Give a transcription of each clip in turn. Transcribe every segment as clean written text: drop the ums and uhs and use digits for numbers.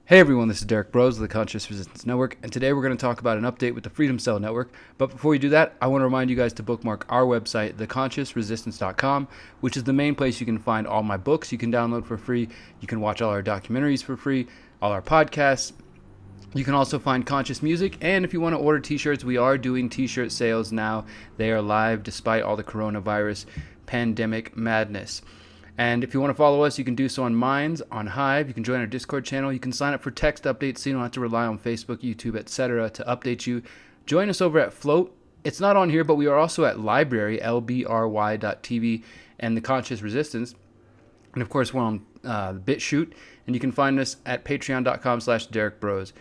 Hey everyone, this is Derrick Broze of the Conscious Resistance Network, and today we're going to talk about an update with the Freedom Cell Network. But before we do that, I want to remind you guys to bookmark our website, theconsciousresistance.com, which is the main place you can find all my books you can download for free. You can watch all our documentaries for free, all our podcasts. You can also find conscious music, and if you want to order t-shirts, we are doing t-shirt sales now. They are live despite all the coronavirus pandemic madness. And if you want to follow us, you can do so on Minds, on Hive. You can join our Discord channel. You can sign up for text updates so you don't have to rely on Facebook, YouTube, etc. to update you. Join us over at Float. It's not on here, but we are also at Library, lbry.tv, and The Conscious Resistance. And of course, we're on BitChute, and you can find us at patreon.com/Derrick Broze.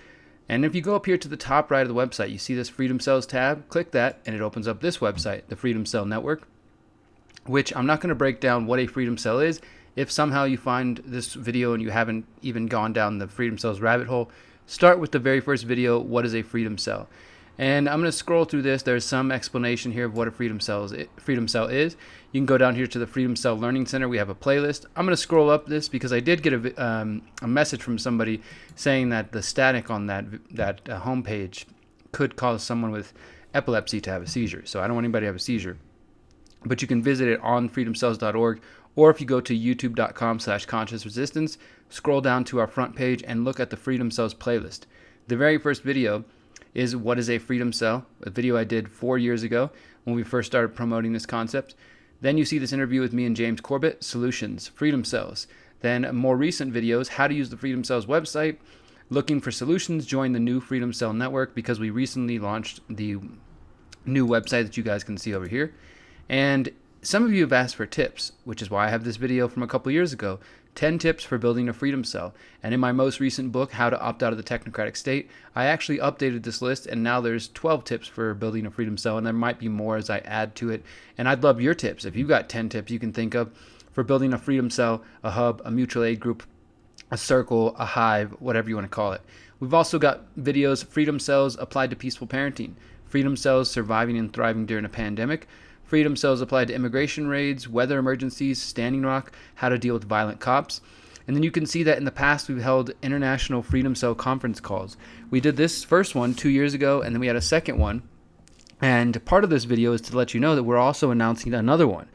And if you go up here to the top right of the website, you see this Freedom Cells tab. Click that, and it opens up this website, the Freedom Cell Network, which I'm not going to break down what a Freedom Cell is. If somehow you find this video and you haven't even gone down the Freedom Cells rabbit hole, start with the very first video, what is a Freedom Cell? And I'm going to scroll through this. There's some explanation here of what a Freedom Cell is. You can go down here to the Freedom Cell Learning Center. We have a playlist. I'm going to scroll up this because I did get a message from somebody saying that the static on that homepage could cause someone with epilepsy to have a seizure. So I don't want anybody to have a seizure. But you can visit it on freedomcells.org, or if you go to youtube.com/consciousresistance, scroll down to our front page and look at the Freedom Cells playlist. The very first video is what is a Freedom Cell, a video I did 4 years ago when we first started promoting this concept. Then you see this interview with me and James Corbett, Solutions, Freedom Cells. Then more recent videos, how to use the Freedom Cells website, looking for solutions, join the new Freedom Cell Network because we recently launched the new website that you guys can see over here. And some of you have asked for tips, which is why I have this video from a couple years ago, 10 tips for building a Freedom Cell. And in my most recent book, How to Opt Out of the Technocratic State, I actually updated this list, and now there's 12 tips for building a Freedom Cell, and there might be more as I add to it. And I'd love your tips. If you've got 10 tips you can think of for building a Freedom Cell, a hub, a mutual aid group, a circle, a hive, whatever you want to call it. We've also got videos, Freedom Cells applied to peaceful parenting, Freedom Cells surviving and thriving during a pandemic, Freedom Cells applied to immigration raids, weather emergencies, Standing Rock, how to deal with violent cops. And then you can see that in the past we've held international Freedom Cell conference calls. We did this first one 2 years ago, and then we had a second one. And part of this video is to let you know that we're also announcing another one,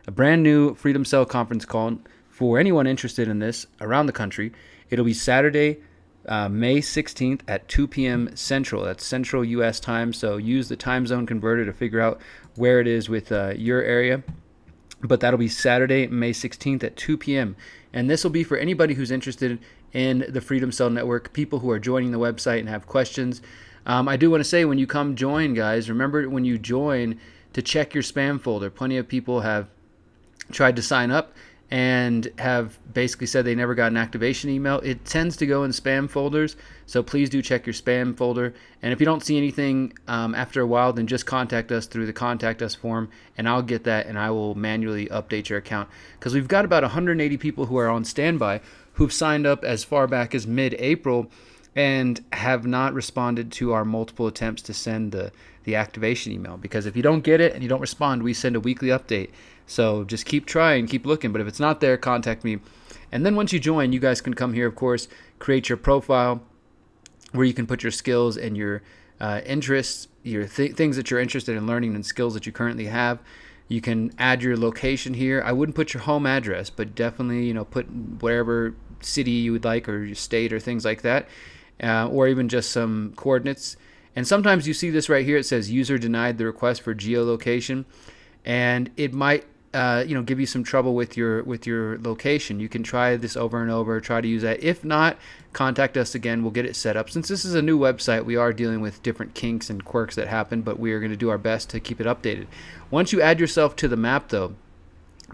a brand new Freedom Cell conference call for anyone interested in this around the country. It'll be Saturday, May 16th at 2 p.m. Central. That's Central U.S. time, so use the time zone converter to figure out where it is with your area. But that'll be Saturday, May 16th at 2 p.m. And this will be for anybody who's interested in the Freedom Cell Network, people who are joining the website and have questions. I do want to say, when you come join, guys, remember when you join to check your spam folder. Plenty of people have tried to sign up and have basically said they never got an activation email. It tends to go in spam folders, so please do check your spam folder. And if you don't see anything after a while, then just contact us through the Contact Us form, and I'll get that, and I will manually update your account. Because we've got about 180 people who are on standby who've signed up as far back as mid-April and have not responded to our multiple attempts to send the activation email. Because if you don't get it and you don't respond, we send a weekly update. So just keep trying, keep looking. But if it's not there, contact me. And then once you join, you guys can come here, of course, create your profile where you can put your skills and your interests, your things that you're interested in learning and skills that you currently have. You can add your location here. I wouldn't put your home address, but definitely, put wherever city you would like, or your state, or things like that, or even just some coordinates. And sometimes you see this right here. It says user denied the request for geolocation, and it might give you some trouble with your location. You can try this over and over, try to use that. If not, contact us again. We'll get it set up. Since this is a new website, we are dealing with different kinks and quirks that happen, but we are going to do our best to keep it updated. Once you add yourself to the map, though,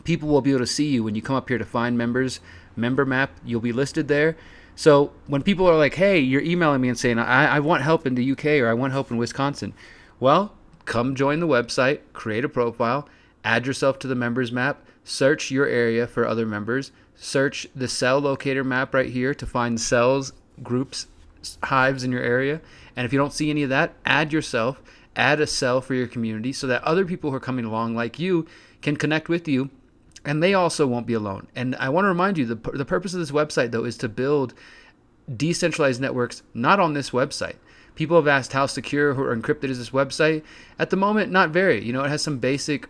people will be able to see you when you come up here to find members, member map. You'll be listed there. So when people are like, hey, you're emailing me and saying, I want help in the UK, or I want help in Wisconsin. Well, come join the website, create a profile, add yourself to the members map, search your area for other members, search the cell locator map right here to find cells, groups, hives in your area. And if you don't see any of that, add yourself, add a cell for your community so that other people who are coming along like you can connect with you, and they also won't be alone. And I want to remind you, the purpose of this website, though, is to build decentralized networks not on this website. People have asked how secure or encrypted is this website. At the moment, not very. It has some basic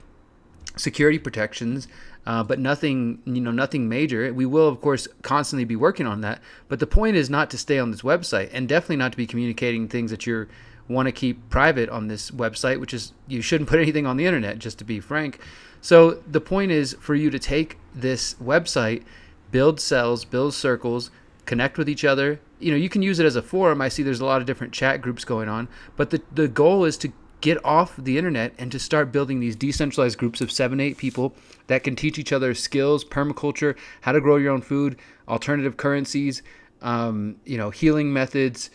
security protections, but nothing major. We will, of course, constantly be working on that. But the point is not to stay on this website, and definitely not to be communicating things that you want to keep private on this website, which is you shouldn't put anything on the internet, just to be frank. So the point is for you to take this website, build cells, build circles, connect with each other. You can use it as a forum. I see there's a lot of different chat groups going on, but the goal is to get off the internet and to start building these decentralized groups of 7-8 people that can teach each other skills, permaculture, how to grow your own food, alternative currencies, healing methods,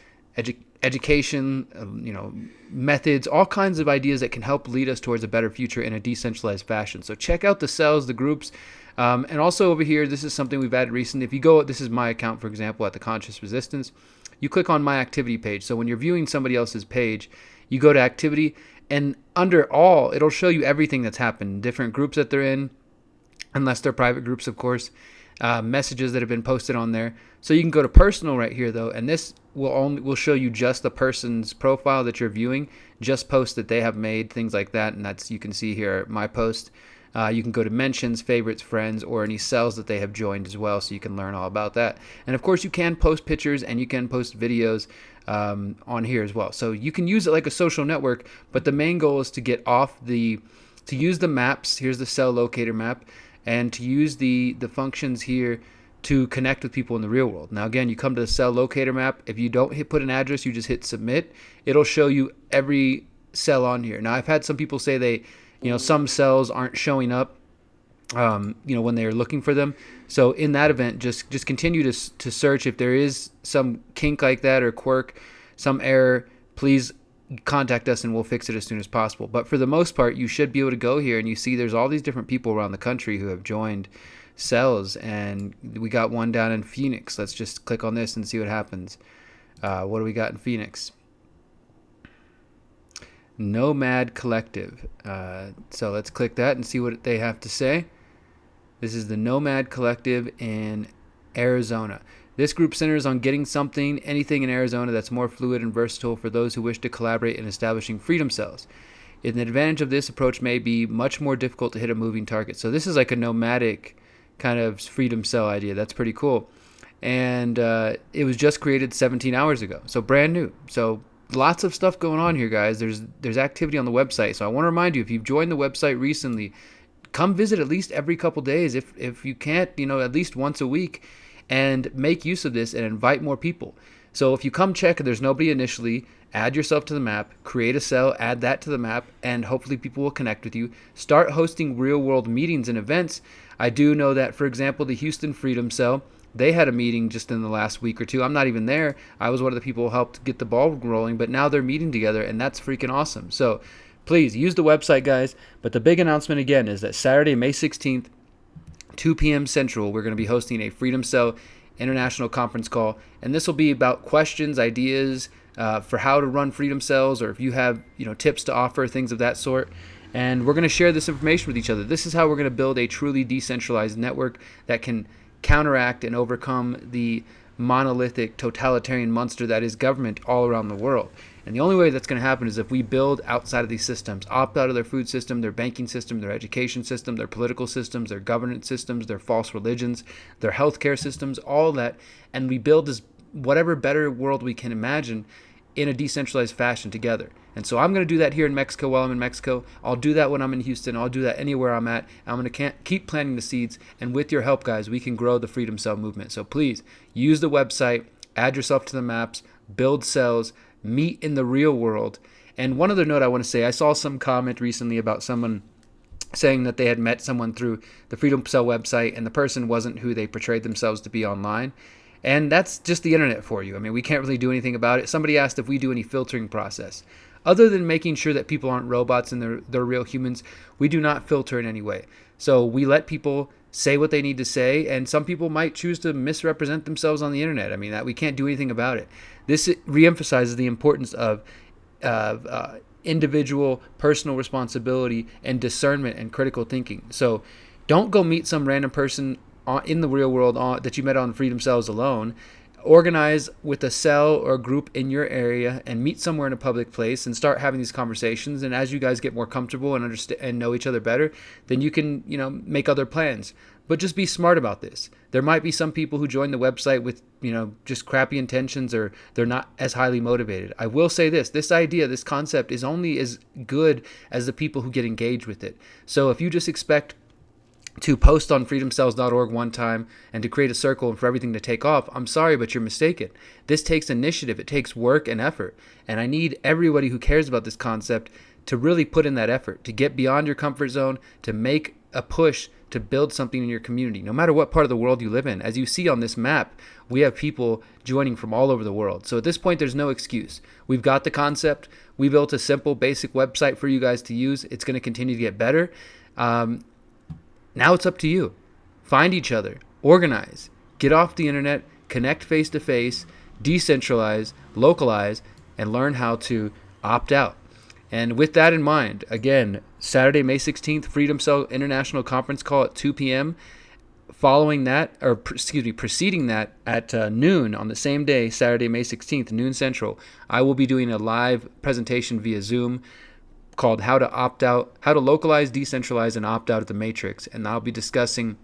education, methods, all kinds of ideas that can help lead us towards a better future in a decentralized fashion. So check out the cells, the groups, and also over here, this is something we've added recently. If you go, this is my account, for example, at the Conscious Resistance. You click on my activity page. So when you're viewing somebody else's page, you go to activity, and under all, it'll show you everything that's happened, different groups that they're in, unless they're private groups, of course, messages that have been posted on there. So you can go to personal right here, though, and this will show you just the person's profile that you're viewing, just posts that they have made, things like that. And that's, you can see here, my post. You can go to mentions, favorites, friends, or any cells that they have joined as well, so you can learn all about that. And of course, you can post pictures and you can post videos on here as well. So you can use it like a social network, but the main goal is to get off to use the maps. Here's the cell locator map, and to use the functions here to connect with people in the real world. Now again, you come to the cell locator map. If you don't put an address, you just hit submit. It'll show you every cell on here. Now I've had some people say some cells aren't showing up when they're looking for them. So in that event, just continue to search. If there is some kink like that or quirk, some error, please contact us and we'll fix it as soon as possible. But for the most part, you should be able to go here and you see there's all these different people around the country who have joined cells, and we got one down in Phoenix. Let's just click on this and see what happens. What do we got in Phoenix? Nomad Collective. So let's click that and see what they have to say. This is the Nomad Collective in Arizona. This group centers on getting anything in Arizona that's more fluid and versatile for those who wish to collaborate in establishing freedom cells. An advantage of this approach may be much more difficult to hit a moving target. So this is like a nomadic kind of freedom cell idea. That's pretty cool. And it was just created 17 hours ago. So brand new. So lots of stuff going on here, guys. There's activity on the website. So I want to remind you, if you've joined the website recently, come visit at least every couple days. If you can't, at least once a week, and make use of this and invite more people. So if you come check and there's nobody initially, add yourself to the map, create a cell, add that to the map, and hopefully people will connect with you. Start hosting real world meetings and events. I do know that, for example, the Houston Freedom Cell, they had a meeting just in the last week or two. I'm not even there. I was one of the people who helped get the ball rolling, but now they're meeting together, and that's freaking awesome. So please use the website, guys. But the big announcement again is that Saturday, May 16th, 2 p.m. Central, we're going to be hosting a Freedom Cell International Conference call, and this will be about questions, ideas for how to run Freedom Cells, or if you have tips to offer, things of that sort. And we're going to share this information with each other. This is how we're going to build a truly decentralized network that can counteract and overcome the monolithic totalitarian monster that is government all around the world. And the only way that's going to happen is if we build outside of these systems, opt out of their food system, their banking system, their education system, their political systems, their governance systems, their false religions, their healthcare systems, all that, and we build this whatever better world we can imagine in a decentralized fashion together. And so I'm going to do that here in Mexico while I'm in Mexico. I'll do that when I'm in Houston. I'll do that anywhere I'm at. I'm going to keep planting the seeds. And with your help, guys, we can grow the Freedom Cell movement. So please use the website, add yourself to the maps, build cells, meet in the real world. And one other note I want to say, I saw some comment recently about someone saying that they had met someone through the Freedom Cell website and the person wasn't who they portrayed themselves to be online. And that's just the internet for you. I mean, we can't really do anything about it. Somebody asked if we do any filtering process. Other than making sure that people aren't robots and they're real humans, we do not filter in any way. So we let people say what they need to say, and some people might choose to misrepresent themselves on the internet. I mean, that we can't do anything about it. This reemphasizes the importance of individual personal responsibility and discernment and critical thinking. So don't go meet some random person in the real world that you met on Freedom Cells alone, organize with a cell or a group in your area and meet somewhere in a public place and start having these conversations. And as you guys get more comfortable and understand and know each other better, then you can, make other plans. But just be smart about this. There might be some people who join the website with, just crappy intentions, or they're not as highly motivated. I will say this idea, this concept is only as good as the people who get engaged with it. So if you just expect to post on freedomcells.org one time and to create a circle and for everything to take off, I'm sorry, but you're mistaken. This takes initiative. It takes work and effort. And I need everybody who cares about this concept to really put in that effort, to get beyond your comfort zone, to make a push to build something in your community, no matter what part of the world you live in. As you see on this map, we have people joining from all over the world. So at this point, there's no excuse. We've got the concept. We built a simple, basic website for you guys to use. It's going to continue to get better. Now it's up to you. Find each other, organize, get off the internet, connect face to face, decentralize, localize, and learn how to opt out. And with that in mind, again, Saturday, May 16th, Freedom Cell International Conference Call at 2 p.m. Preceding that at noon on the same day, Saturday, May 16th, noon Central, I will be doing a live presentation via Zoom called How to Localize, Decentralize, and Opt Out of the Matrix. And I'll be discussing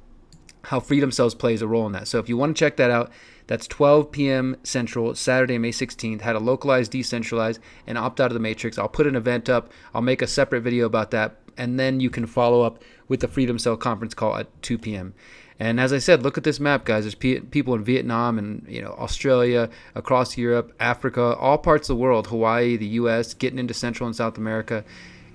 how Freedom Cells plays a role in that. So if you want to check that out, that's 12 p.m. Central, Saturday, May 16th, How to Localize, Decentralize, and Opt Out of the Matrix. I'll put an event up. I'll make a separate video about that. And then you can follow up with the Freedom Cell conference call at 2 p.m. And as I said, look at this map, guys. There's people in Vietnam and Australia, across Europe, Africa, all parts of the world, Hawaii, the U.S., getting into Central and South America.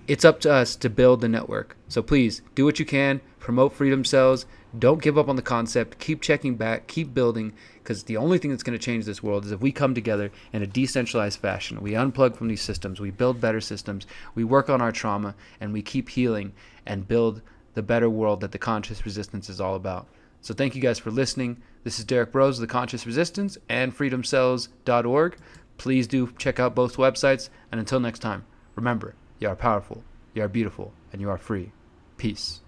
It's up to us to build the network. So please do what you can. Promote Freedom Cells. Don't give up on the concept. Keep checking back. Keep building, because the only thing that's going to change this world is if we come together in a decentralized fashion. We unplug from these systems. We build better systems. We work on our trauma, and we keep healing and build the better world that the Conscious Resistance is all about. So thank you guys for listening. This is Derrick Broze, The Conscious Resistance, and freedomcells.org. Please do check out both websites. And until next time, remember, you are powerful, you are beautiful, and you are free. Peace.